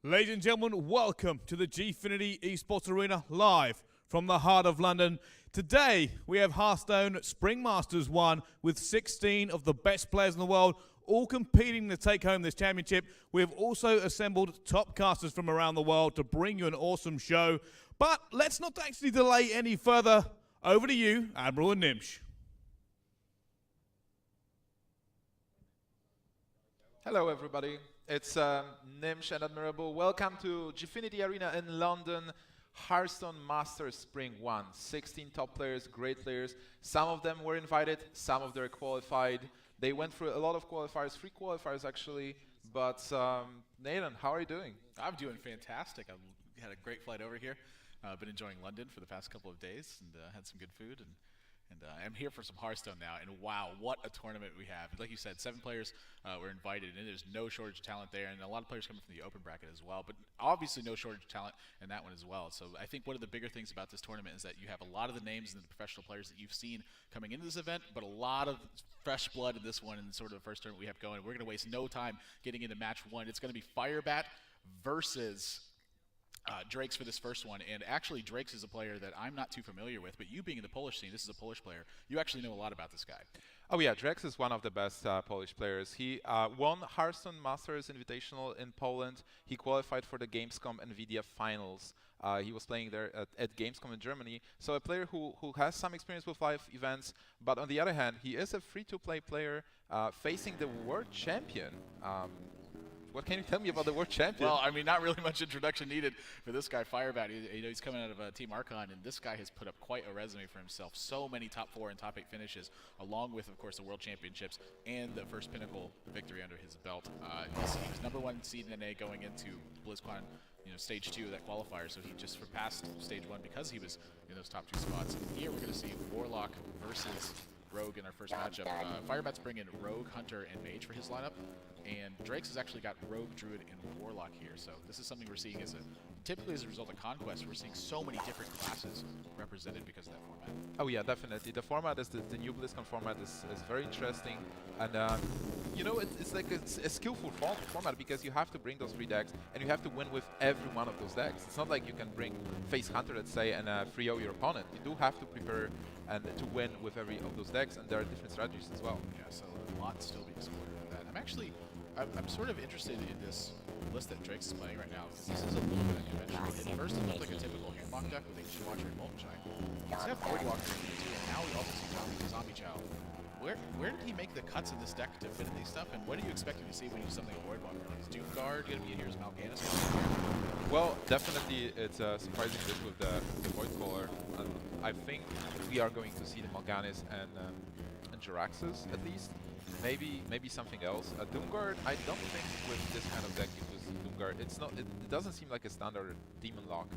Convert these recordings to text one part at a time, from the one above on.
Ladies and gentlemen, welcome to the Gfinity Esports Arena live from the heart of London. Today, we have Hearthstone Spring Masters 1 with 16 of the best players in the world, all competing to take home this championship. We have also assembled top casters from around the world to bring you an awesome show. But let's not actually delay any further. Over to you, Admiral and Nimsh. Hello everybody, it's Nimsh and Admirable. Welcome to Gfinity Arena in London, Hearthstone Masters Spring 1. 16 top players, great players. Some of them were invited, some of them are qualified. They went through a lot of qualifiers, 3 qualifiers actually. But Nathan, how are you doing? I'm doing fantastic. I've had a great flight over here. I've been enjoying London for the past couple of days and had some good food. And I'm here for some Hearthstone now, and wow, what a tournament we have. Like you said, 7 players were invited, and there's no shortage of talent there, and a lot of players coming from the open bracket as well, but obviously no shortage of talent in that one as well. So I think one of the bigger things about this tournament is that you have a lot of the names and the professional players that you've seen coming into this event, but a lot of fresh blood in this one, and sort of the first tournament we have going. We're going to waste no time getting into match 1. It's going to be Firebat versus DrEax for this first one, and actually DrEax is a player that I'm not too familiar with, but you being in the Polish scene, this is a Polish player, you actually know a lot about this guy. Oh yeah, DrEax is one of the best Polish players. He won Hearthstone Masters Invitational in Poland. He qualified for the Gamescom NVIDIA Finals. He was playing there at Gamescom in Germany. So a player who has some experience with live events, but on the other hand, he is a free-to-play player facing the world champion. What can you tell me about the world champion? Well, I mean, not really much introduction needed for this guy, Firebat. He's coming out of Team Archon, and this guy has put up quite a resume for himself. So many top 4 and top 8 finishes, along with, of course, the World Championships and the first Pinnacle victory under his belt. He was #1 seed in NA going into BlizzCon, stage 2 of that qualifier, so he just surpassed stage 1 because he was in those top 2 spots. And here we're going to see Warlock versus Rogue in our first matchup. Firebat's bringing Rogue, Hunter, and Mage for his lineup, and DrEax has actually got Rogue, Druid, and Warlock here. So this is something we're seeing typically as a result of Conquest. We're seeing so many different classes represented because of that format. Oh yeah, definitely. The format is the new BlizzCon format is very interesting, and it's like a skillful format because you have to bring those 3 decks and you have to win with every one of those decks. It's not like you can bring face Hunter, let's say, and 3-0 your opponent. You do have to prepare and to win with every of those decks, and there are different strategies as well. Yeah, so a lot still being explored with that. I'm sort of interested in this list that DrEax is playing right now, because this is a little bit unconventional. At first, it looked like a typical Handlock deck with a Watcher and Molten Shine. He's got Voidwalker in here too, and now we also see Zombie Chow. Where did he make the cuts in this deck to fit in these stuff, and what are you expecting to see when you do something like Voidwalker? Is Doomguard going to be here? Is Mal'Ganis going to be here? Well, definitely it's a surprising bit with the Void Caller. I think we are going to see the Mal'Ganis and Jiraxes at least. Maybe something else. Doomguard, I don't think with this kind of deck you use Doomguard. It doesn't seem like a standard Demon Lock.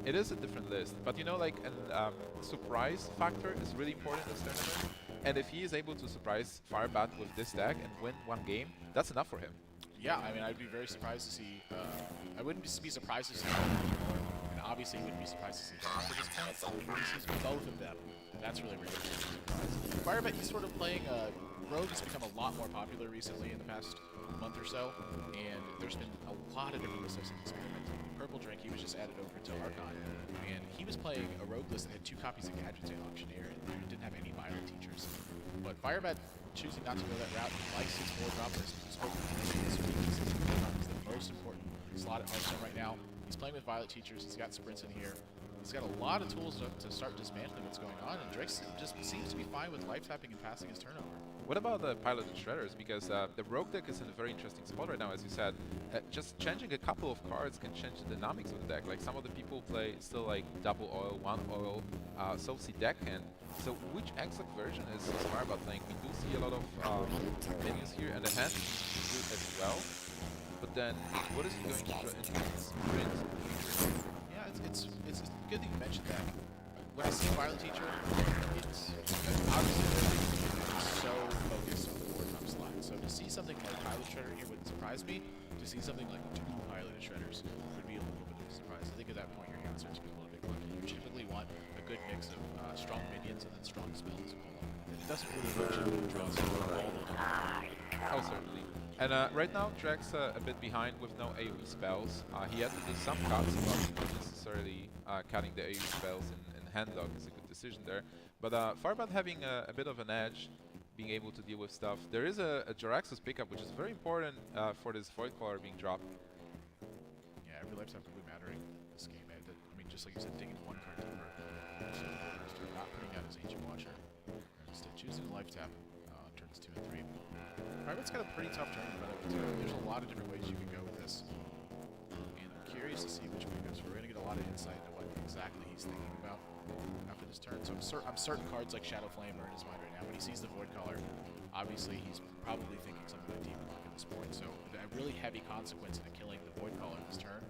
It is a different list, but like a surprise factor is really important in this tournament. And if he is able to surprise Firebat with this deck and win 1 game, that's enough for him. Yeah, I mean, I'd be very surprised to see. I wouldn't be surprised to see more, and obviously, wouldn't be surprised to see Tom at this point. But he sees both of them, and that's really where you're surprised. Firebat, he's sort of playing. Rogue has become a lot more popular recently in the past month or so, and there's been a lot of different lists I've seen experimenting. Purple Drink, he was just added over to Archon, and he was playing a Rogue list that had 2 copies of Gadgetzee and Auctioneer, and didn't have any Violent Teachers. But Firebat, choosing not to go that route, likes his 4-drop list. He's the most important slot at Hearthstone right now. He's playing with Violet Teachers, he's got sprints in here. He's got a lot of tools to start dismantling what's going on, and DrEax just seems to be fine with life tapping and passing his turnover. What about the Piloted Shredders? Because the Rogue deck is in a very interesting spot right now, as you said. Just changing a couple of cards can change the dynamics of the deck. Like some of the people play still like double oil, 1 oil, Soulseed deckhand. So which exact version is Firebat playing? We do see a lot of minions here, and the hand is good as well. But then, what is he going to introduce? Yeah, it's good that you mentioned that. When I see Violent Teacher, it's obviously so focused on the 4-drop slot. So to see something like Pilot Shredder here wouldn't surprise me. To see something like 2 Piloted Shredders would be a little bit of a surprise. I think at that point your hand starts to get a little bit clunky. You typically want a good mix of strong minions and then strong spells. And it doesn't really hurt you to draw all the time. Oh, certainly. And right now, DrEax a bit behind with no AoE spells. He has to do some cuts, but not necessarily cutting the AoE spells in handlock is a good decision there. But Firebat having a bit of an edge, being able to deal with stuff. There is a DrEax's pickup, which is very important for this Void Caller being dropped. Yeah, every life's really mattering in this game. I mean, just like you said, digging one card deeper. So not putting out his Ancient Watcher. Instead, choosing a life tap on turns 2 and 3. Firebat's got a pretty tough turn in front of it, too. There's a lot of different ways you can go with this. And I'm curious to see which way he goes. We're going to get a lot of insight into what exactly he's thinking about after this turn. So I'm certain cards like Shadow Flame are in his mind right now. When he sees the Void Caller, obviously he's probably thinking something like Demon Lock at this point. So a really heavy consequence in killing the Void Caller this turn.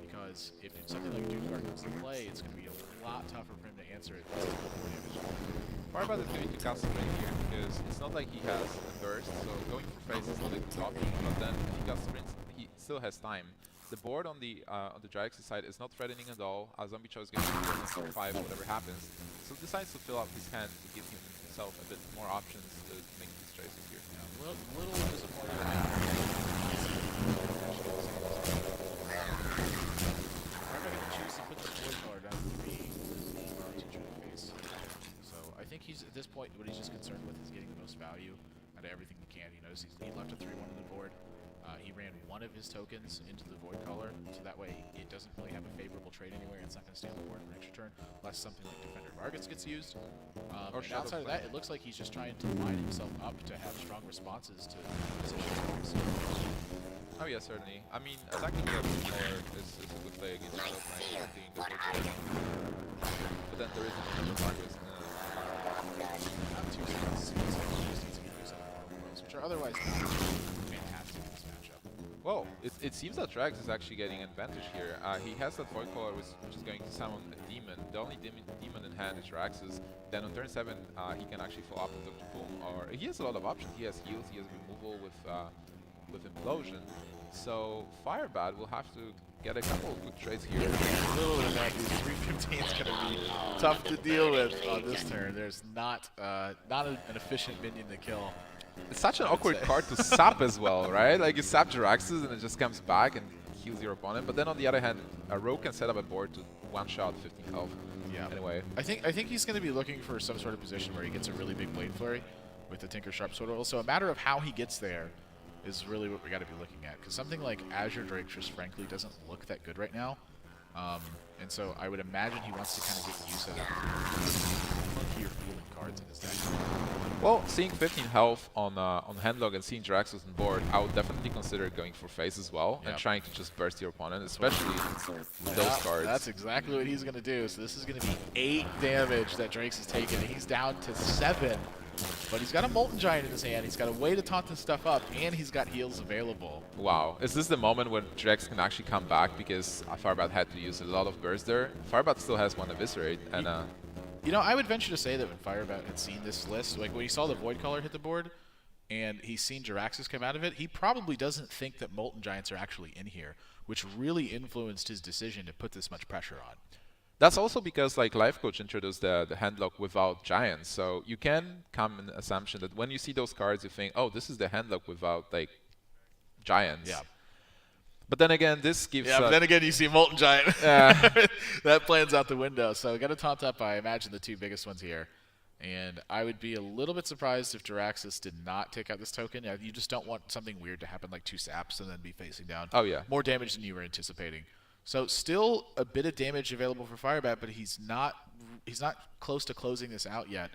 Because if something like Doomguard comes to play, it's going to be a lot tougher for him to answer it. Firebat is going to cast Sprint here because it's not like he has a burst, so going for phase is not a good option. But then if he casts Sprint, he still has time. The board on the DrEax side is not threatening at all. Zombie Chow is going to be 5, whatever happens. So he decides to fill up his hand to give himself a bit more options to make these choices here. Yeah, little disappointed. I think he's at this point what he's just concerned with is getting the most value out of everything he can. He knows he left a 3-1 on the board. He ran one of his tokens into the Void Caller, so that way it doesn't really have a favorable trade anywhere. It's not going to stay on the board for an extra turn, unless something like Defender Vargas gets used. Or and outside of that, it looks like he's just trying to line himself up to have strong responses to positions. Oh yeah, certainly. I mean, attacking the Void Caller is a good play against Shadow Flame, being the Void Caller. But then there is a Defender Vargas. Not too fast. Just needs to get used to which are otherwise not fantastic in this matchup. Well, it seems that DrEax is actually getting an advantage here. He has that Void Caller which is going to summon a demon. The only demon in hand is DrEax's. Then on turn 7, he can actually follow up with Dr. Boom. Or he has a lot of options. He has heals, he has removal with Implosion. So Firebat will have to get a couple of good trades here. A little bit of that. 315 is going to be tough to deal with on this turn. There's not an efficient minion to kill. It's such an awkward card to sap as well, right? Like you sap DrEax's and it just comes back and heals your opponent. But then on the other hand, a rogue can set up a board to one-shot 15 health. Yeah. Anyway, I think he's going to be looking for some sort of position where he gets a really big Blade Flurry with the Tinker Sharp Sword Oil. So a matter of how he gets there is really what we got to be looking at. Because something like Azure Drake just frankly doesn't look that good right now. And so I would imagine he wants to kind of get used to that. Funkier feeling cards in his deck. well, seeing 15 health on handlock and seeing DrEax's on board, I would definitely consider going for phase as well and trying to just burst your opponent, especially with those cards. That's exactly what he's going to do. So this is going to be 8 damage that DrEax has taken. He's down to 7. But he's got a Molten Giant in his hand, he's got a way to taunt this stuff up, and he's got heals available. Wow. Is this the moment when DrEax can actually come back because Firebat had to use a lot of burst there? Firebat still has one Eviscerate, and you know, I would venture to say that when Firebat had seen this list, like when he saw the Void Caller hit the board, and he's seen DrEax's come out of it, he probably doesn't think that Molten Giants are actually in here, which really influenced his decision to put this much pressure on. that's also because like Life Coach introduced the handlock without giants, so you can come in the assumption that when you see those cards, you think, oh, this is the handlock without like giants. Yeah. But then again, this gives. Yeah, but then again, you see Molten Giant. That plan's out the window. So got to taunt up, I imagine, the 2 biggest ones here. And I would be a little bit surprised if DrEax did not take out this token. You just don't want something weird to happen, like 2 saps and then be facing down. Oh yeah. More damage than you were anticipating. So still a bit of damage available for Firebat, but he's not close to closing this out yet.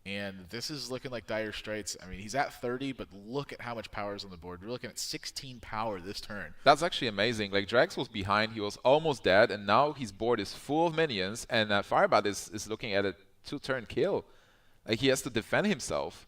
And this is looking like dire straits. I mean, he's at 30, but look at how much power is on the board. We're looking at 16 power this turn. That's actually amazing. Like, DrEax was behind, he was almost dead, and now his board is full of minions, and Firebat is looking at a 2-turn kill. Like, he has to defend himself.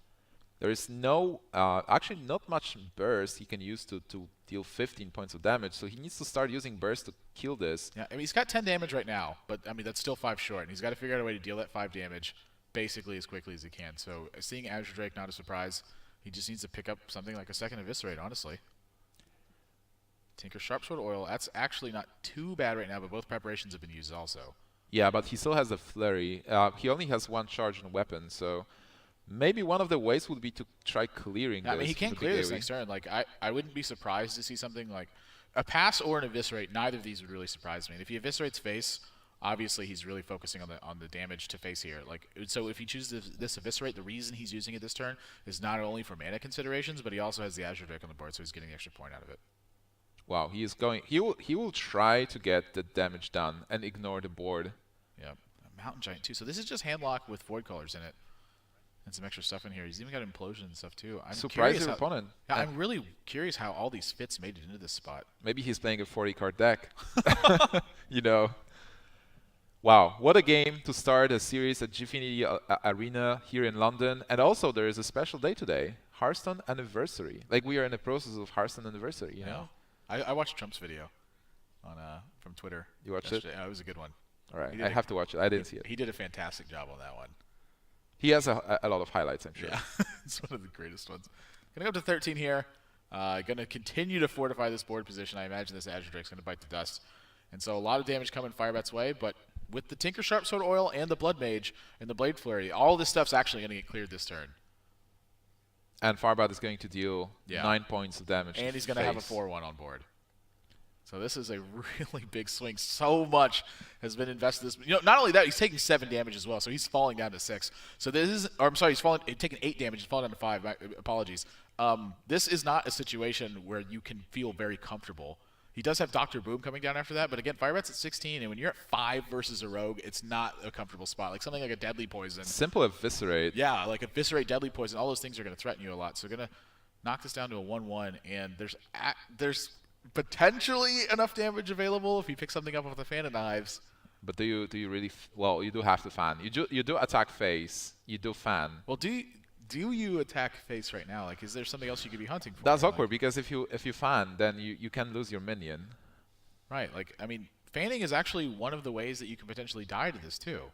There is no, actually not much burst he can use to deal 15 points of damage, so he needs to start using burst to kill this. Yeah, I mean, he's got 10 damage right now, but, I mean, that's still 5 short, and he's got to figure out a way to deal that 5 damage basically as quickly as he can. So seeing Azure Drake, not a surprise. He just needs to pick up something like a second Eviscerate, honestly. Tinker Sharpsword Oil, that's actually not too bad right now, but both preparations have been used also. Yeah, but he still has a Flurry. He only has 1 charge on weapon, so maybe one of the ways would be to try clearing Yeah, I this. mean, he can with the clear big this AoE. next turn. Like, I wouldn't be surprised to see something like a pass or an eviscerate. Neither of these would really surprise me. And if he eviscerates face, obviously he's really focusing on the damage to face here. Like, so if he chooses this eviscerate, the reason he's using it this turn is not only for mana considerations, but he also has the Azure Drake on the board, so he's getting the extra point out of it. Wow, he is going. He will try to get the damage done and ignore the board. Yep. A Mountain Giant too. So this is just handlock with Void Callers in it. And some extra stuff in here. He's even got Implosion and stuff too. I'm Surprise curious your opponent. Yeah, I'm really curious how all these fits made it into this spot. Maybe he's playing a 40-card deck. You know. Wow, what a game to start a series at Gfinity Arena here in London. And also there is a special day today. Hearthstone anniversary. Like we are in the process of Hearthstone anniversary, you know? I watched Trump's video on from Twitter. You watched yesterday. it? Yeah, it was a good one. All right, I have to watch it. I didn't see it. He did a fantastic job on that one. He has a lot of highlights, I'm sure. Yeah, it's one of the greatest ones. Gonna go up to 13 here. Gonna continue to fortify this board position. I imagine this Azure Drake's gonna bite the dust. And so a lot of damage coming Firebat's way, but with the Tinker Sharp Sword Oil and the Blood Mage and the Blade Flurry, all this stuff's actually gonna get cleared this turn. And Firebat is going to deal 9 points of damage. And he's gonna have a 4/1 on board. So this is a really big swing. So much has been invested in this. You know, not only that, he's taking 7 damage as well, so he's falling down to 6. So this is, or I'm sorry, he's taking 8 damage. He's falling down to 5. Apologies. This is not a situation where you can feel very comfortable. He does have Dr. Boom coming down after that, but again, Firebat's at 16, and when you're at 5 versus a rogue, it's not a comfortable spot. Like something like a Deadly Poison. Simple Eviscerate. Yeah, like Eviscerate, Deadly Poison, all those things are going to threaten you a lot. So we're going to knock this down to a 1/1, and there's potentially enough damage available if you pick something up with the Fan of Knives. But do you really? Well, you do have to fan. You do attack face. You do fan. Well, do you attack face right now? Like, is there something else you could be hunting for? That's here? awkward because if you fan, then you can lose your minion. Right. Like, I mean, fanning is actually one of the ways that you can potentially die to this too.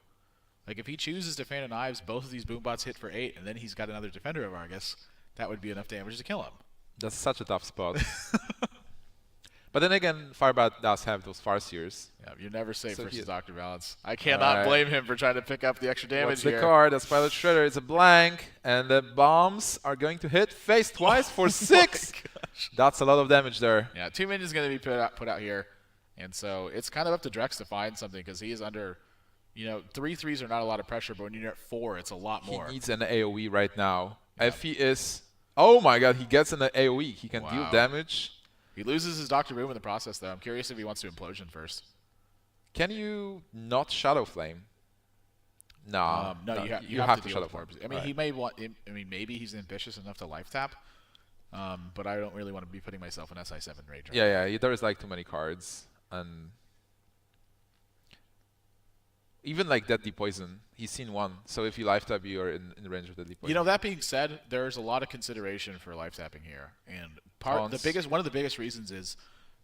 Like, if he chooses to Fan of Knives, both of these boombots hit for 8, and then he's got another Defender of Argus, that would be enough damage to kill him. That's such a tough spot. But then again, Firebat does have those Farseers. Yeah, you're never safe So versus he- Dr. Balance. I cannot blame him for trying to pick up the extra damage What's the here. card? That's Pilot Shredder. It's a blank, and the bombs are going to hit face twice for 6. That's a lot of damage there. Yeah, 2 minions going to be put out here, and so it's kind of up to DrEax to find something because he is under, 3 threes are not a lot of pressure, but when you're at 4, it's a lot more. He needs an AoE right now. If he is, oh my God, he gets an AoE. He can deal Wow. damage. He loses his Dr. Boom in the process, though. I'm curious if he wants to Implosion first. Can you not Shadow Flame? No, No, you you have have to to deal Shadow with Flame. it. I mean, he may want. I mean, maybe he's ambitious enough to life tap, but I don't really want to be putting myself in SI7 rage. Right Yeah, there is like too many cards, and even like Deadly Poison, he's seen 1. So if you life tap, you are in the range of Deadly Poison. That being said, there's a lot of consideration for life tapping here, and one of the biggest reasons is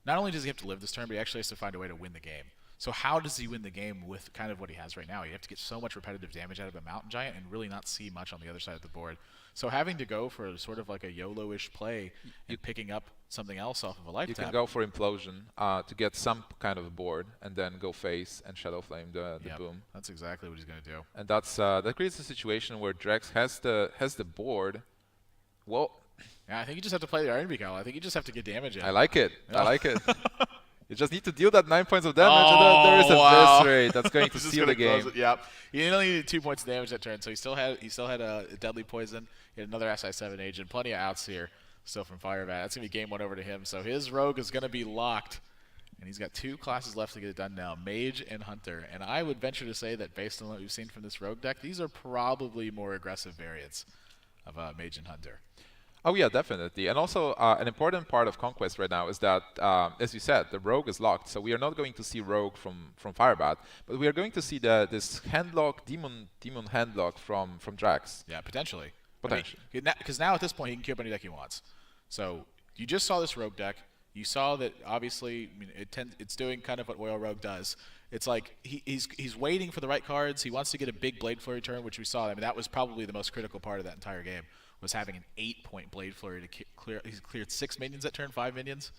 not only does he have to live this turn, but he actually has to find a way to win the game. So how does he win the game with kind of what he has right now? You have to get so much repetitive damage out of a Mountain Giant and really not see much on the other side of the board. So having to go for sort of like a YOLO-ish play and picking up something else off of a life You tap. can go for Implosion to get some kind of a board, and then go face and Shadow Flame the Yep, boom. that's exactly what he's going to do. And that's that creates a situation where DrEax has the board. Well, Yeah, I think you just have to play the Iron Beak Owl. I think you just have to get damage in. I like it. Yeah. I like it. You just need to deal that 9 points of damage, and then there is a wow. Eviscerate that's going to This is seal gonna the game. close it, Yep. He only needed 2 points of damage that turn, so he still had a Deadly Poison. He had another SI7 agent. Plenty of outs here still from Firebat. That's going to be game 1 over to him. So his Rogue is going to be locked. And he's got 2 classes left to get it done now, Mage and Hunter. And I would venture to say that based on what we've seen from this Rogue deck, these are probably more aggressive variants of Mage and Hunter. Oh yeah, definitely. And also an important part of Conquest right now is that, as you said, the Rogue is locked. So we are not going to see Rogue from Firebat, but we are going to see this handlock, demon handlock from DrEax. Yeah, potentially. Potentially. Because now at this point, he can queue up any deck he wants. So you just saw this Rogue deck. You saw that obviously, I mean, it's doing kind of what Oil Rogue does. It's like he's waiting for the right cards. He wants to get a big Blade Flurry turn, which we saw. I mean, that was probably the most critical part of that entire game, was having an 8-point Blade Flurry to clear. He's cleared 6 minions that turn, 5 minions.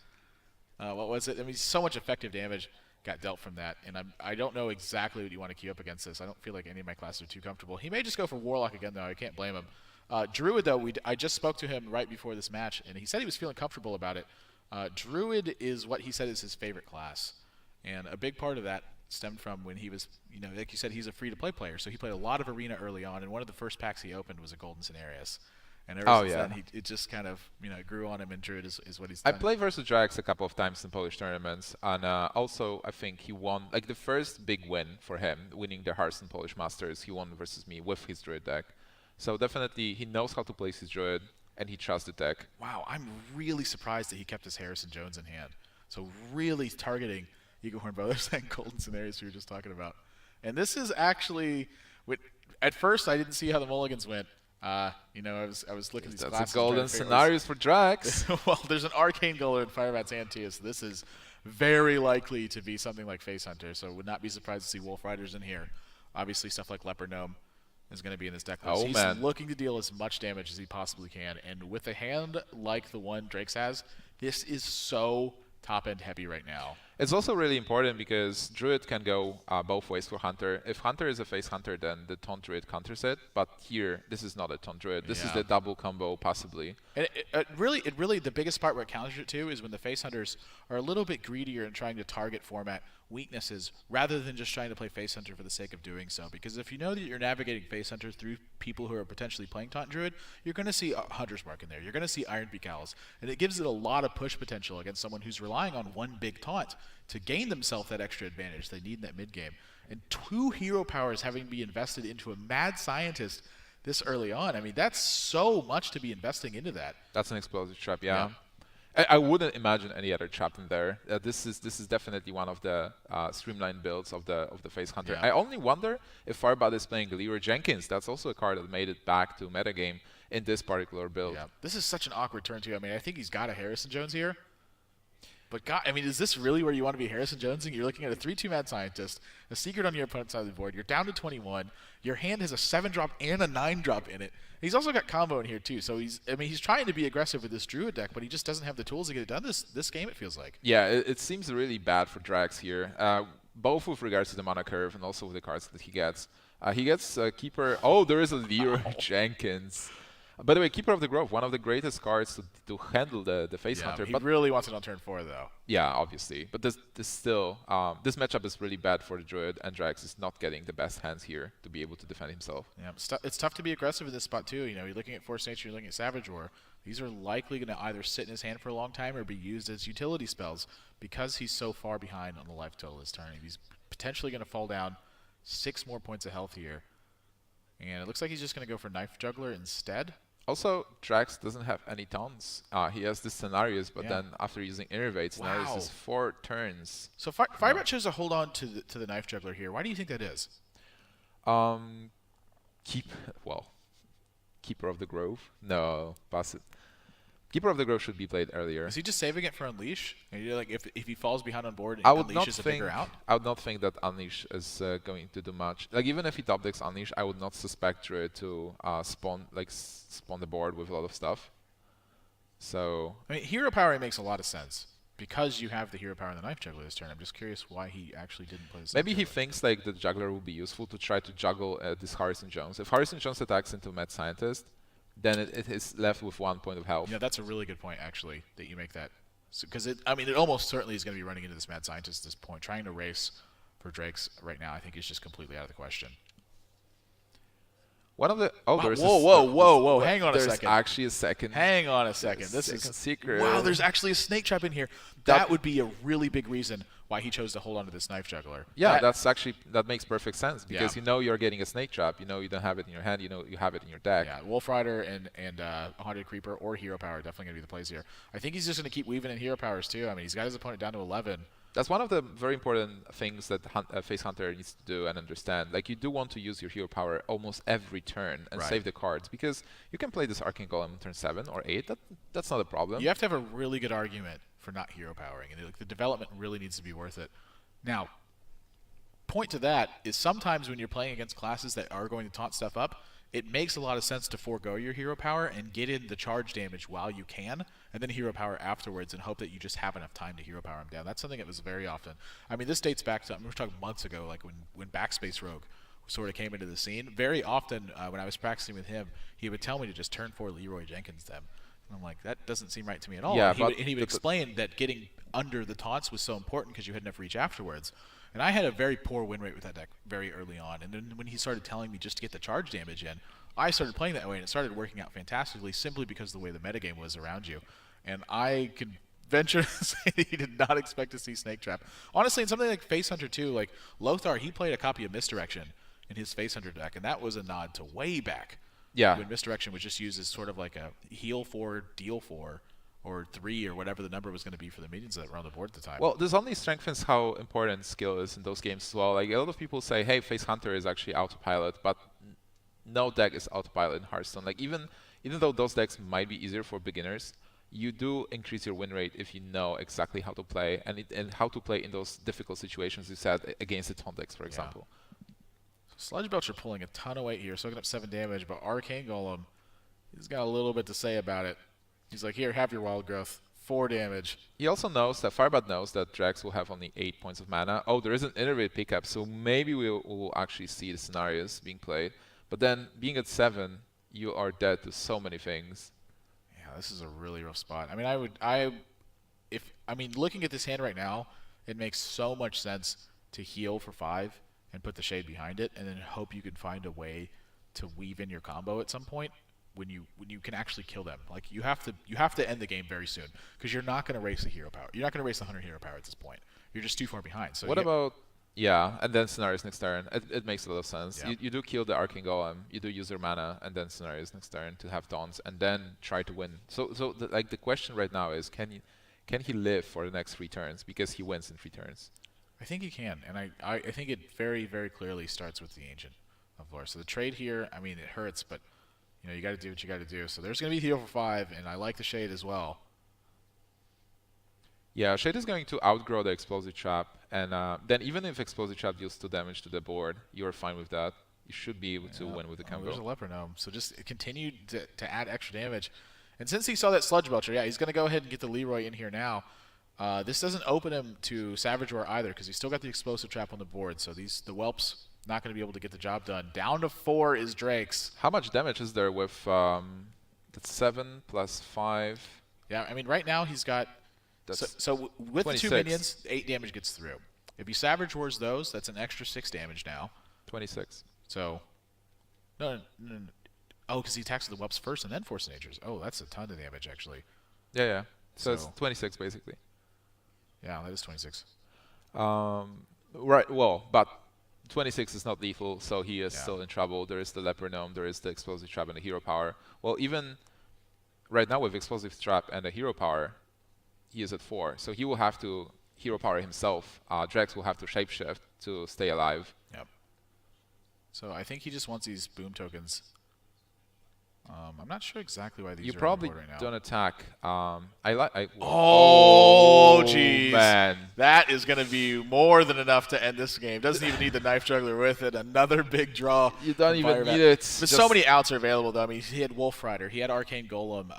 What was it? I mean, so much effective damage. got dealt from that. And I don't know exactly what you want to queue up against this. I don't feel like any of my classes are too comfortable. He may just go for Warlock again, though. I can't blame him. Druid, though, I just spoke to him right before this match, and he said he was feeling comfortable about it. Druid is what he said is his favorite class. And a big part of that stemmed from when he was, like you said, he's a free-to-play player. So he played a lot of Arena early on, and one of the first packs he opened was a Golden Scenarius. And ever since then, it just kind of, grew on him, and Druid is what he's done. I played versus DrEax a couple of times in Polish tournaments, and also I think he won, like the first big win for him, winning the Hearthstone Polish Masters, he won versus me with his Druid deck. So definitely he knows how to place his Druid, and he trusts the deck. Wow, I'm really surprised that he kept his Harrison Jones in hand. So really targeting Eaglehorn Brothers and Golden Scenarios we were just talking about. And this is actually, at first I didn't see how the mulligans went. I was looking at these classes. That's a Golden Scenarios for DrEax. Well, there's an Arcane Golem in Firebat's hand too, so this is very likely to be something like Face Hunter. So would not be surprised to see Wolf Riders in here. Obviously, stuff like Leper Gnome is going to be in this deck list. He's looking to deal as much damage as he possibly can, and with a hand like the one DrEax has, this is so top-end heavy right now. It's also really important because Druid can go both ways for Hunter. If Hunter is a face Hunter, then the Taunt Druid counters it. But here, this is not a Taunt Druid. This is the double combo, possibly. And it really, the biggest part where it counters it too is when the face Hunters are a little bit greedier in trying to target format weaknesses rather than just trying to play face Hunter for the sake of doing so. Because if you know that you're navigating face Hunter through people who are potentially playing Taunt Druid, you're going to see Hunter's Mark in there. You're going to see Iron Beak Owls. And it gives it a lot of push potential against someone who's relying on one big taunt to gain themselves that extra advantage they need in that mid game. And 2 hero powers having to be invested into a mad scientist this early on. I mean, that's so much to be investing into that. That's an explosive trap, yeah. I wouldn't imagine any other trap in there. This is definitely one of the streamlined builds of the face Hunter. Yeah. I only wonder if Firebat is playing Leroy Jenkins. That's also a card that made it back to metagame in this particular build. Yeah. This is such an awkward turn too. I mean, I think he's got a Harrison Jones here. But God, I mean, is this really where you want to be Harrison Jonesing? You're looking at a 3/2 Mad Scientist, a Secret on your opponent's side of the board. You're down to 21. Your hand has a 7-drop and a 9-drop in it. He's also got combo in here too. So he's trying to be aggressive with this Druid deck, but he just doesn't have the tools to get it done this game, it feels like. Yeah, it seems really bad for DrEax here, both with regards to the mana curve and also with the cards that he gets. He gets Keeper. Oh, there is a Leroy Jenkins. By the way, Keeper of the Grove, one of the greatest cards to handle the face Hunter. He really wants it on turn 4, though. Yeah, obviously. But this still, this matchup is really bad for the Druid, and DrEax is not getting the best hands here to be able to defend himself. Yeah, it's tough to be aggressive in this spot, too. You're looking at Force Nature, you're looking at Savage War. These are likely going to either sit in his hand for a long time or be used as utility spells because he's so far behind on the life total this turn. He's potentially going to fall down 6 more points of health here. And it looks like he's just going to go for Knife Juggler instead. Also, DrEax doesn't have any taunts. He has the scenarios, but then after using Innervate, now it's just 4 turns. So Firebat chose to hold on to the Knife Juggler here. Why do you think that is? Keeper of the Grove? No, pass it. Keeper of the Grove should be played earlier. Is he just saving it for Unleash? And you're like, if he falls behind on board, I would Unleash is a bigger out? I would not think that Unleash is going to do much. Like, even if he top decks Unleash, I would not suspect Druid to spawn the board with a lot of stuff. So I mean, hero powering makes a lot of sense because you have the hero power and the Knife Juggler this turn. I'm just curious why he actually didn't play this. Maybe he thinks like the Juggler will be useful to try to juggle this Harrison Jones. If Harrison Jones attacks into Mad Scientist, then it is left with 1 point of health. Yeah, that's a really good point, actually, that you make that. Because it almost certainly is going to be running into this Mad Scientist at this point. Trying to race for DrEax right now, I think, is just completely out of the question. One of the there's whoa! Hang on a second. There's actually a second. Hang on a second. This is secret. Wow, there's actually a snake trap in here. That would be a really big reason why he chose to hold on to this Knife Juggler. Yeah, that makes perfect sense because you're getting a snake trap. You don't have it in your hand. You have it in your deck. Yeah, Wolf Rider and Haunted Creeper or Hero Power are definitely going to be the plays here. I think he's just going to keep weaving in Hero Powers too. I mean, he's got his opponent down to 11. That's one of the very important things that Face Hunter needs to do and understand. Like, you do want to use your hero power almost every turn and save the cards, because you can play this Arcane Golem on turn 7 or 8. That's not a problem. You have to have a really good argument for not hero powering, and the development really needs to be worth it. Now, point to that is sometimes when you're playing against classes that are going to taunt stuff up, it makes a lot of sense to forego your hero power and get in the charge damage while you can, and then hero power afterwards and hope that you just have enough time to hero power him down. That's something that was very often. I mean, this dates back to, we're talking months ago, like when Backspace Rogue sort of came into the scene. Very often when I was practicing with him, he would tell me to just turn 4 Leroy Jenkins them. And I'm like, that doesn't seem right to me at all. Yeah, and he would explain that getting under the taunts was so important because you had enough reach afterwards. And I had a very poor win rate with that deck very early on. And then when he started telling me just to get the charge damage in, I started playing that way, and it started working out fantastically simply because of the way the metagame was around you. And I could venture to say that he did not expect to see Snake Trap. Honestly, in something like Face Hunter 2, like Lothar, he played a copy of Misdirection in his Face Hunter deck, and that was a nod to way back. Yeah. When Misdirection was just used as sort of like a heal 4, deal 4, or 3, or whatever the number was going to be for the minions that were on the board at the time. Well, this only strengthens how important skill is in those games as well. Like, a lot of people say, hey, Face Hunter is actually autopilot, but no deck is autopilot in Hearthstone. Like, even though those decks might be easier for beginners, you do increase your win rate if you know exactly how to play, and how to play in those difficult situations you said against the taunt decks, for example. Sludge Belcher pulling a ton of weight here, soaking up 7 damage, but Arcane Golem, he's got a little bit to say about it. He's like, here, have your Wild Growth. 4 damage. He also knows that Firebat knows that DrEax will have only 8 points of mana. Oh, there is an Innervate pickup, so maybe we'll actually see the scenarios being played. But then, being at 7, you are dead to so many things. Yeah, this is a really rough spot. I mean, looking at this hand right now, it makes so much sense to heal for 5 and put the Shade behind it, and then hope you can find a way to weave in your combo at some point when you can actually kill them. Like, you have to end the game very soon, because you're not going to race the hero power. You're not going to race the Hunter hero power at this point. You're just too far behind. So what about, yeah, and then scenarios next turn. It makes a lot of sense. Yeah. You do kill the Arcane Golem, you do use your mana, and then scenarios next turn to have taunts, and then try to win. So the question right now is, can he live for the next 3 turns, because he wins in 3 turns? I think he can, and I think it very, very clearly starts with the Ancient of Lore. So the trade here, I mean, it hurts, but you know, you got to do what you got to do. So there's going to be heal for 5, and I like the Shade as well. Yeah, Shade is going to outgrow the Explosive Trap, and then even if Explosive Trap deals 2 damage to the board, you're fine with that. You should be able to win with the combo. There's a Leper Gnome, so just continue to add extra damage. And since he saw that Sludge Belcher, yeah, he's going to go ahead and get the Leroy in here now. This doesn't open him to Savage Roar either, because he's still got the Explosive Trap on the board, so the Whelps not going to be able to get the job done. Down to 4 is DrEax. How much damage is there with that's 7 plus 5? Yeah, I mean, right now he's got... So with 26. the 2 minions, 8 damage gets through. If you Savage Roars those, that's an extra 6 damage now. 26. So... No. Oh, because he attacks with the Whelps first and then Force of Natures. Oh, that's a ton of damage, actually. Yeah. So it's 26, basically. Yeah, that is 26. Right, well, but 26 is not lethal, so he is still in trouble. There is the Leper Gnome, there is the Explosive Trap and the Hero Power. Well, even right now with Explosive Trap and the Hero Power, he is at 4. So he will have to Hero Power himself. DrEax will have to Shapeshift to stay alive. Yep. So I think he just wants these boom tokens. I'm not sure exactly why these You are probably on board right now. don't attack. Oh, jeez. Man. That is going to be more than enough to end this game. Doesn't even need the Knife Juggler with it. Another big draw. You don't from even Firebat. need it. But so many outs are available, though. I mean, he had Wolf Rider. He had Arcane Golem.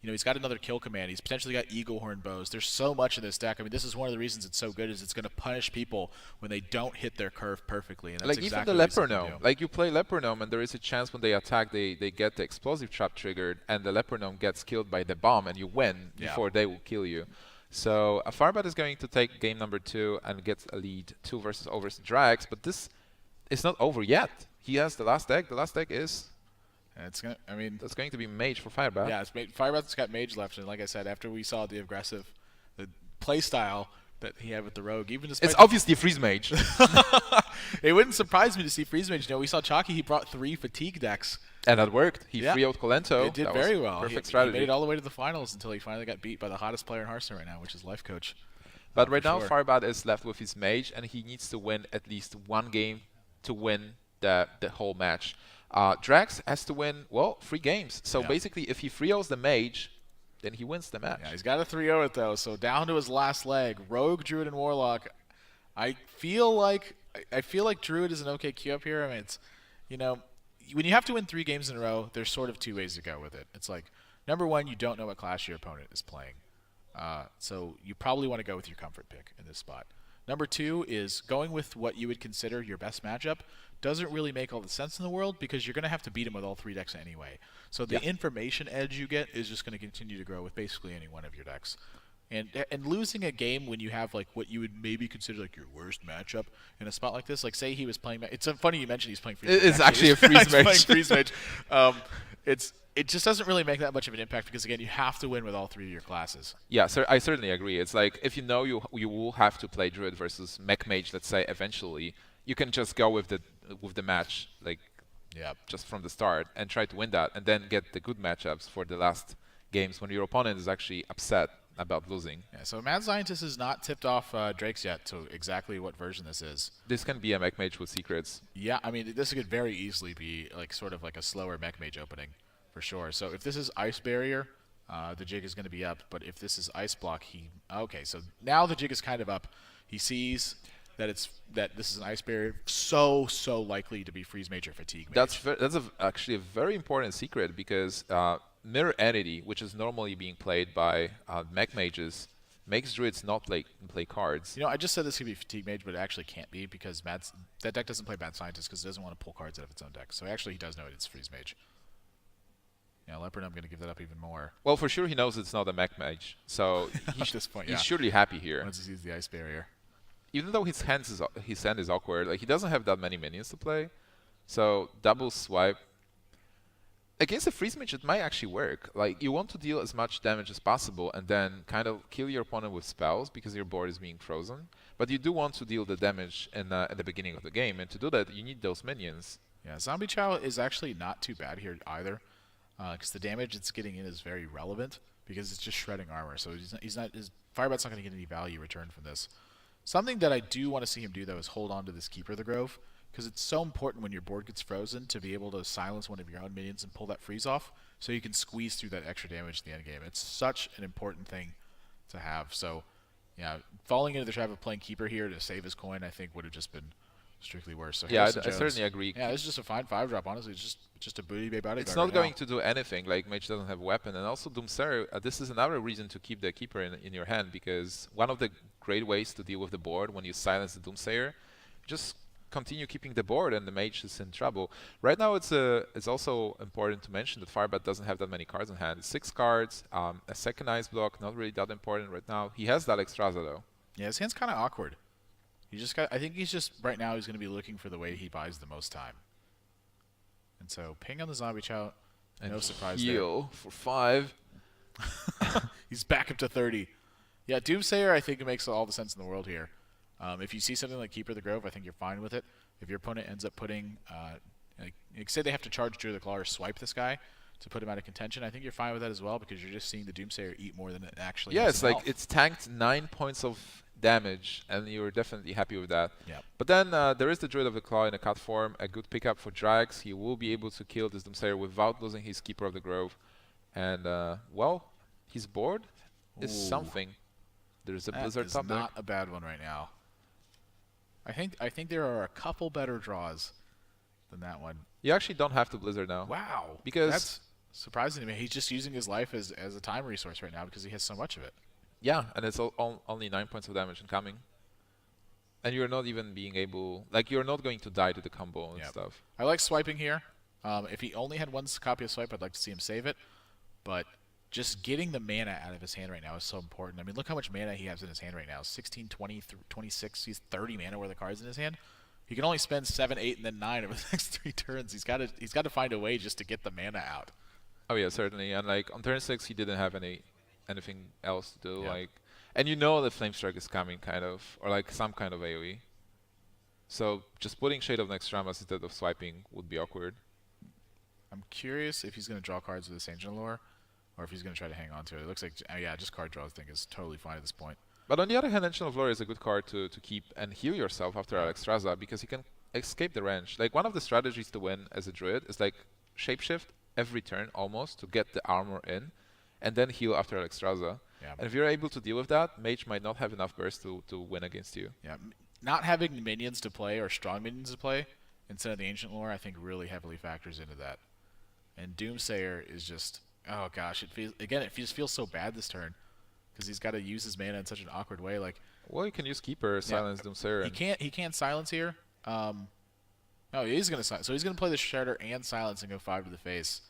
You know, he's got another kill command. He's potentially got Eagle Horn Bows. There's so much in this deck. I mean, this is one of the reasons it's so good is it's going to punish people when they don't hit their curve perfectly. And that's like exactly even the what he's Leper gonna Gnome. do. Like you play Leper Gnome and there is a chance when they attack they get the Explosive Trap triggered and the Leper Gnome gets killed by the bomb and you win before they will kill you. So a Firebat is going to take game number 2 and get a lead 2 versus over DrEax, but this is not over yet. He has the last deck. The last deck is It's gonna. I mean, that's going to be Mage for Firebat. yeah, Firebat's got Mage left, and like I said, after we saw the aggressive, the play style that he had with the Rogue, even despite It's obviously Freeze Mage. it wouldn't surprise me to see Freeze Mage. You know, we saw Chalky. He brought 3 fatigue decks. And that worked. He free out Colento. It did that very was well. Perfect He strategy. made it all the way to the finals until he finally got beat by the hottest player in Hearthstone right now, which is Life Coach. But right now, sure. Firebat is left with his Mage, and he needs to win at least 1 game to win the whole match. DrEax has to win, 3 games. So basically, if he 3-0s the Mage, then he wins the match. Yeah, he's got to 3-0 it, though, so down to his last leg. Rogue, Druid, and Warlock. I feel like Druid is an okay queue up here. I mean, it's, you know, when you have to win 3 games in a row, there's sort of 2 ways to go with it. It's like, number one, you don't know what class your opponent is playing. So you probably want to go with your comfort pick in this spot. Number 2 is going with what you would consider your best matchup doesn't really make all the sense in the world because you're going to have to beat him with all 3 decks anyway. So the information edge you get is just going to continue to grow with basically any one of your decks. And losing a game when you have like what you would maybe consider like your worst matchup in a spot like this, like say he was playing, it's funny you mentioned he's playing freeze. It's actually a freeze mage. He's playing freeze mage. It just doesn't really make that much of an impact because again you have to win with all 3 of your classes. Yeah, so I certainly agree. It's like if you know you will have to play Druid versus Mech Mage, let's say eventually, you can just go with the match like just from the start and try to win that, and then get the good matchups for the last games when your opponent is actually upset about losing. Yeah, so Mad Scientist has not tipped off DrEax yet to exactly what version this is. This can be a Mech Mage with secrets. Yeah, I mean this could very easily be like sort of like a slower Mech Mage opening. For sure. So if this is Ice Barrier, the jig is going to be up. But if this is Ice Block, okay. So now the jig is kind of up. He sees that this is an Ice Barrier. So likely to be Freeze Mage or Fatigue Mage. That's actually a very important secret because Mirror Entity, which is normally being played by Mech Mages, makes Druids not play cards. You know, I just said this could be Fatigue Mage, but it actually can't be because that deck doesn't play Mad Scientist because it doesn't want to pull cards out of its own deck. So actually he does know it's Freeze Mage. Yeah, Leopard, I'm going to give that up even more. Well, for sure he knows it's not a Mech Mage, so at this point, he's surely happy here. Once he sees the Ice Barrier. Even though his hand is awkward, like he doesn't have that many minions to play, so double swipe against a Freeze Mage it might actually work. Like you want to deal as much damage as possible and then kind of kill your opponent with spells because your board is being frozen. But you do want to deal the damage at the beginning of the game, and to do that you need those minions. Yeah, Zombie Chow is actually not too bad here either. Because the damage it's getting in is very relevant because it's just shredding armor. So his Firebat's not going to get any value returned from this. Something that I do want to see him do though is hold on to this Keeper of the Grove because it's so important when your board gets frozen to be able to silence one of your own minions and pull that freeze off so you can squeeze through that extra damage at the end game. It's such an important thing to have. So yeah, falling into the trap of playing Keeper here to save his coin I think would have just been strictly worse. So yeah, I certainly agree. Yeah, this is just a fine 5-drop. Honestly, it's just a booty bay bodyguard. It's not going to do anything. Like Mage doesn't have a weapon, and also Doomsayer. This is another reason to keep the Keeper in your hand because one of the great ways to deal with the board when you silence the Doomsayer, just continue keeping the board, and the Mage is in trouble. Right now, it's also important to mention that Firebat doesn't have that many cards in hand. It's 6 cards, a second Ice Block, not really that important right now. He has that Extraza though. Yeah, his hand's kind of awkward. I think he's just, right now, he's going to be looking for the way he buys the most time. And so, ping on the Zombie Chow, and no surprise there. Heal for 5. He's back up to 30. Yeah, Doomsayer, I think it makes all the sense in the world here. If you see something like Keeper of the Grove, I think you're fine with it. If your opponent ends up putting, like say they have to charge Druid of the Claw or swipe this guy to put him out of contention, I think you're fine with that as well because you're just seeing the Doomsayer eat more than it actually Yeah, has it's in like health. it's tanked 9 points of damage, and you're definitely happy with that. Yep. But then there is the Druid of the Claw in a cut form, a good pickup for DrEax. He will be able to kill this Doomsayer without losing his Keeper of the Grove. And, well, his board is something. There's a Blizzard top deck. Not deck. a bad one right now. I think there are a couple better draws than that one. You actually don't have to Blizzard now. Wow. Because that's surprising to me. He's just using his life as a time resource right now because he has so much of it. yeah, and it's only 9 points of damage incoming. And you're not even being able, like, you're not going to die to the combo and stuff. I like swiping here. If he only had one copy of swipe, I'd like to see him save it. But just getting the mana out of his hand right now is so important. I mean, look how much mana he has in his hand right now. 16, 20, 26. He's 30 mana worth of cards in his hand. He can only spend 7, 8, and then 9 over the next 3 turns. He's got to find a way just to get the mana out. Oh yeah, certainly. And like on turn 6, he didn't have anything else to do. Yeah. Like, and you know the Flame Strike is coming, kind of, or like some kind of AOE. So just putting Shade of Nextramas instead of swiping would be awkward. I'm curious if he's going to draw cards with this Ancient Lore, or if he's going to try to hang on to it. It looks like, yeah, just card draw I think is totally fine at this point. But on the other hand, Ancient of Lore is a good card to keep and heal yourself after Alexstrasza because you can escape the range. Like, one of the strategies to win as a druid is like shapeshift every turn almost to get the armor in and then heal after Alexstrasza. Yeah. And if you're able to deal with that, Mage might not have enough burst to win against you. Yeah, not having minions to play or strong minions to play instead of the Ancient Lore, I think really heavily factors into that. And Doomsayer is just, oh gosh, it just feels so bad this turn because he's got to use his mana in such an awkward way. Like, well, you can use Keeper, silence Doomsayer. He can't silence here. Oh, he's gonna so he's gonna play the Shredder and silence and go 5 to the face.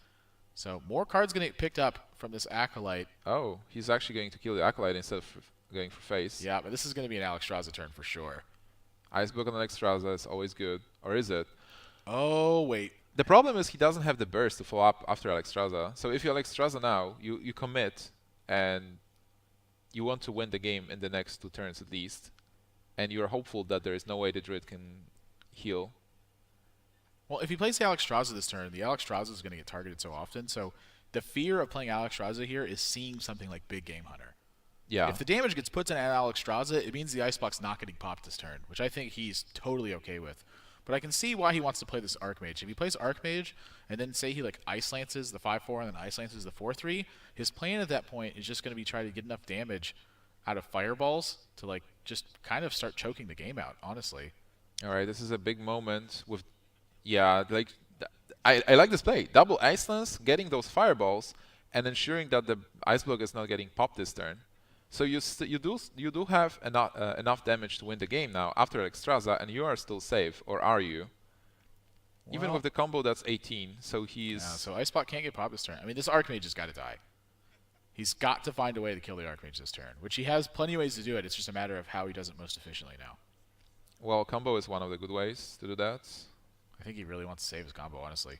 So more cards gonna get picked up from this Acolyte. Oh, he's actually going to kill the Acolyte instead of going for face. Yeah, but this is gonna be an Alexstrasza turn for sure. Icebook on Alexstrasza is always good, or is it? Oh wait. The problem is he doesn't have the burst to follow up after Alexstrasza. So if you Alexstrasza now, you commit, and you want to win the game in the next 2 turns at least, and you're hopeful that there is no way the Druid can heal. Well, if he plays the Alexstrasza this turn, the Alexstrasza is going to get targeted so often. So the fear of playing Alexstrasza here is seeing something like Big Game Hunter. Yeah. If the damage gets put on Alexstrasza, it means the Icebox not getting popped this turn, which I think he's totally okay with. But I can see why he wants to play this Archmage. If he plays Archmage, and then say he like Ice Lances the 5/4 and then Ice Lances the 4/3, his plan at that point is just going to be try to get enough damage out of Fireballs to like just kind of start choking the game out, honestly. All right, this is a big moment with, yeah, like I like this play. Double Ice Lance, getting those Fireballs, and ensuring that the Ice Block is not getting popped this turn. So you do have enough damage to win the game now after Alexstrasza, and you are still safe, or are you? Well, even with the combo, that's 18. So he's. Yeah, so Icebot can't get popped this turn. I mean, this Archmage has got to die. He's got to find a way to kill the Archmage this turn, which he has plenty of ways to do it. It's just a matter of how he does it most efficiently now. Well, combo is one of the good ways to do that. I think he really wants to save his combo, honestly.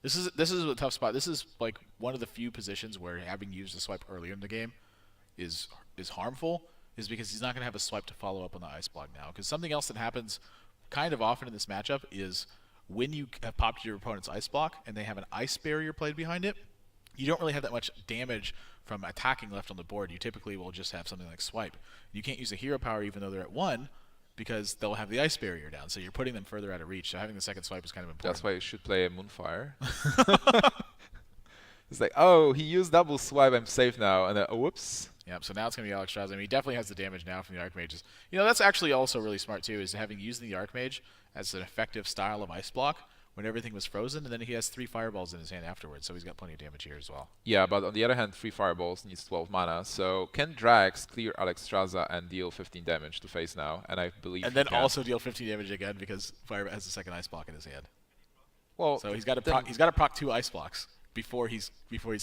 This is a tough spot. This is like one of the few positions where having used the swipe earlier in the game is harmful, is because he's not going to have a swipe to follow up on the Ice Block now. Because something else that happens kind of often in this matchup is when you have popped your opponent's Ice Block and they have an Ice Barrier played behind it, you don't really have that much damage from attacking left on the board. You typically will just have something like Swipe. You can't use a Hero Power even though they're at 1 because they'll have the Ice Barrier down. So you're putting them further out of reach. So having the second Swipe is kind of important. That's why you should play a Moonfire. It's like, oh, he used double swipe, I'm safe now, and then, oh, whoops. Yep, so now it's going to be Alexstrasza. I mean, he definitely has the damage now from the Archmages. You know, that's actually also really smart, too, is having using the Archmage as an effective style of Ice Block when everything was frozen, and then he has 3 Fireballs in his hand afterwards, so he's got plenty of damage here as well. Yeah, but on the other hand, 3 Fireballs needs 12 mana, so can DrEax clear Alexstrasza and deal 15 damage to face now? And I believe and then also deal 15 damage again because Firebat has the second Ice Block in his hand. Well, so he's got to proc 2 Ice Blocks before he's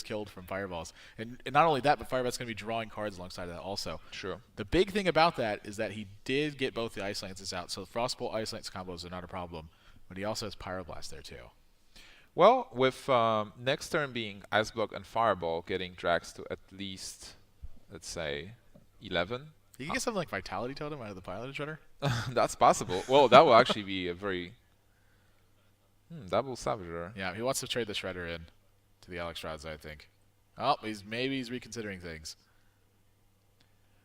killed from Fireballs. And not only that, but Firebat's going to be drawing cards alongside of that also. True. The big thing about that is that he did get both the Ice Lances out, so Frostbolt Ice Lance combos are not a problem. But he also has Pyroblast there too. Well, with next turn being Ice Block and Fireball, getting DrEax to at least, let's say, 11. You can get something like Vitality Totem out of the Pilot Shredder? That's possible. Well, that will actually be a very... double Savager. Yeah, he wants to trade the Shredder in to the Alexstrasza, I think. Oh, maybe he's reconsidering things.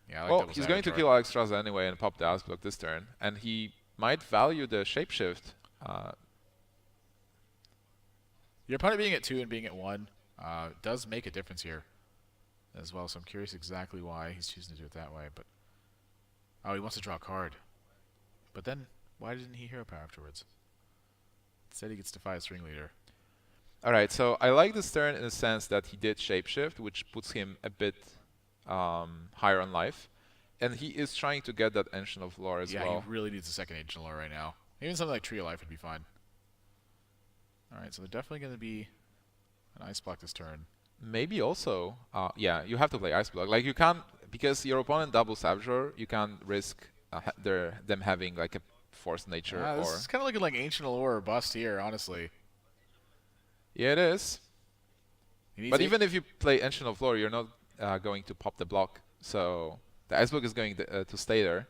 Yeah, I like well, he's going to kill Alexstrasza anyway and pop the Ice Block this turn. And he might value the Shapeshift. Your opponent being at 2 and being at 1 does make a difference here as well. So I'm curious exactly why he's choosing to do it that way. But oh, he wants to draw a card. But then why didn't he Hero Power afterwards? Instead he gets Defy as Ringleader. Alright, so I like this turn in the sense that he did Shapeshift, which puts him a bit higher on life. And he is trying to get that Ancient of Lore as well. Yeah, he really needs a second Ancient Lore right now. Even something like Tree of Life would be fine. Alright, so they're definitely going to be an Ice Block this turn. Maybe also, yeah, you have to play Ice Block. Like you can't, because your opponent double Savager, you can't risk them having like a Force Nature. This is kind of looking like Ancient Allure or Bust here, honestly. Yeah, it is. But even if you play Ancient of Lore, you're not going to pop the block. So the Ice Block is going to stay there.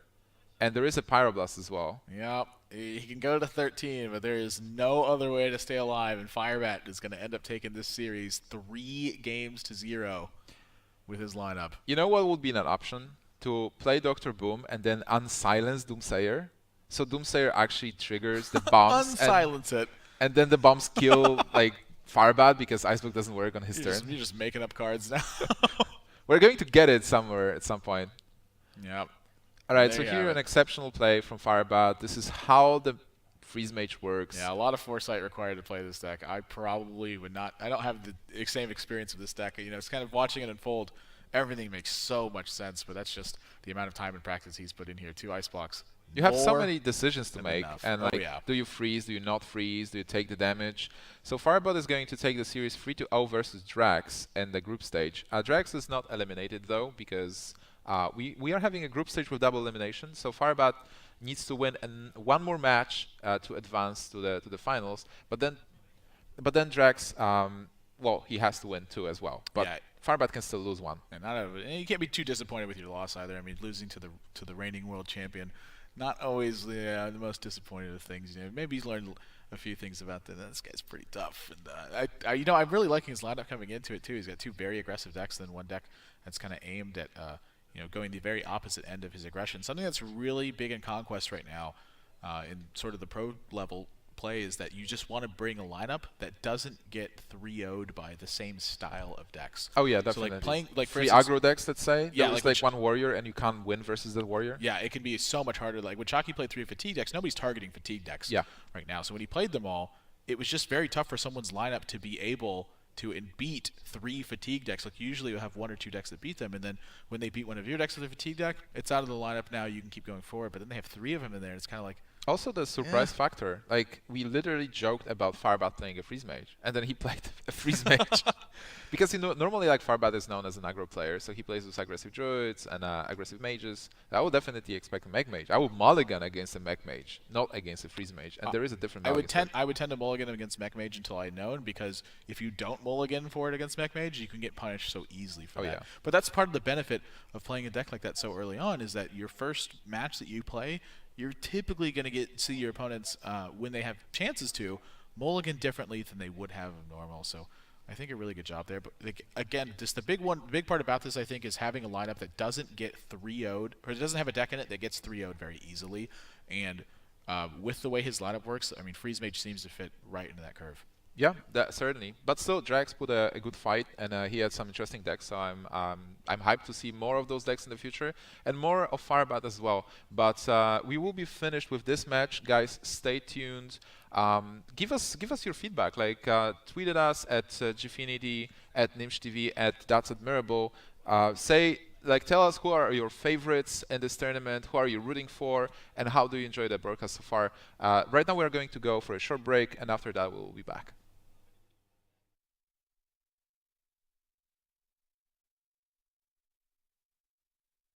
And there is a Pyroblast as well. Yep. He can go to 13, but there is no other way to stay alive. And Firebat is going to end up taking this series 3-0 with his lineup. You know what would be an option? To play Dr. Boom and then unsilence Doomsayer. So Doomsayer actually triggers the bombs. Unsilence it. And then the bombs kill like Firebat because Icebook doesn't work on his turn. You're just making up cards now. We're going to get it somewhere at some point. Yep. Alright, so here an exceptional play from Firebat. This is how the Freeze Mage works. Yeah, a lot of foresight required to play this deck. I probably would not. I don't have the same experience of this deck. You know, it's kind of watching it unfold. Everything makes so much sense, but that's just the amount of time and practice he's put in here. 2 ice blocks. You have so More many decisions to than make, enough. and Oh, like, yeah. do you freeze? Do you not freeze? Do you take the damage? So Firebat is going to take the series 3-0 versus DrEax in the group stage. DrEax is not eliminated though, because we are having a group stage with double elimination. So Firebat needs to win one more match to advance to the finals. But then DrEax, well, he has to win 2 as well. But Yeah. Firebat can still lose 1. And you can't be too disappointed with your loss either. I mean, losing to the reigning world champion, not always the most disappointed of things. You know, maybe he's learned a few things about that. This guy's pretty tough. And you know, I'm really liking his lineup coming into it too. He's got 2 very aggressive decks, then 1 deck that's kind of aimed at you know, going the very opposite end of his aggression. Something that's really big in Conquest right now, in sort of the pro level play, is that you just want to bring a lineup that doesn't get 3-0'd by the same style of decks. Oh yeah, So definitely. like playing, like for Free instance, aggro decks, let's say. Yeah, There's like like one warrior and you can't win versus the warrior. yeah, it can be so much harder. Like when Chalky played 3 fatigue decks, nobody's targeting fatigue decks right now. So when he played them all, it was just very tough for someone's lineup to be able to beat 3 fatigue decks. Like usually you have 1 or 2 decks that beat them, and then when they beat one of your decks with a fatigue deck, it's out of the lineup now. You can keep going forward, but then they have 3 of them in there. And it's kind of like, Also the surprise factor. Like we literally joked about Firebat playing a Freeze Mage, and then he played a Freeze Mage. Because normally like Firebat is known as an aggro player, so he plays with aggressive druids and aggressive mages. I would definitely expect a Mech Mage. I would mulligan against a Mech Mage, not against a Freeze Mage. And there is a different I value would tend to mulligan against Mech Mage until I know, because if you don't mulligan for it against Mech Mage, you can get punished so easily for that. Yeah. But that's part of the benefit of playing a deck like that so early on, is that your first match that you play, you're typically going to see your opponents, when they have chances to, mulligan differently than they would have of normal. So I think a really good job there. But like, again, just the big part about this, I think, is having a lineup that doesn't get 3-0'd, or it doesn't have a deck in it that gets 3-0'd very easily. And with the way his lineup works, I mean, Freeze Mage seems to fit right into that curve. Yeah, that certainly. But still, DrEax put a good fight, and he had some interesting decks. So I'm hyped to see more of those decks in the future, and more of Firebat as well. But we will be finished with this match, guys. Stay tuned. Give us your feedback. Like tweet at us at Gfinity, at NimshTV, at That's Admirable. Tell us who are your favorites in this tournament, who are you rooting for, and how do you enjoy the broadcast so far. Right now we are going to go for a short break, and after that we'll be back.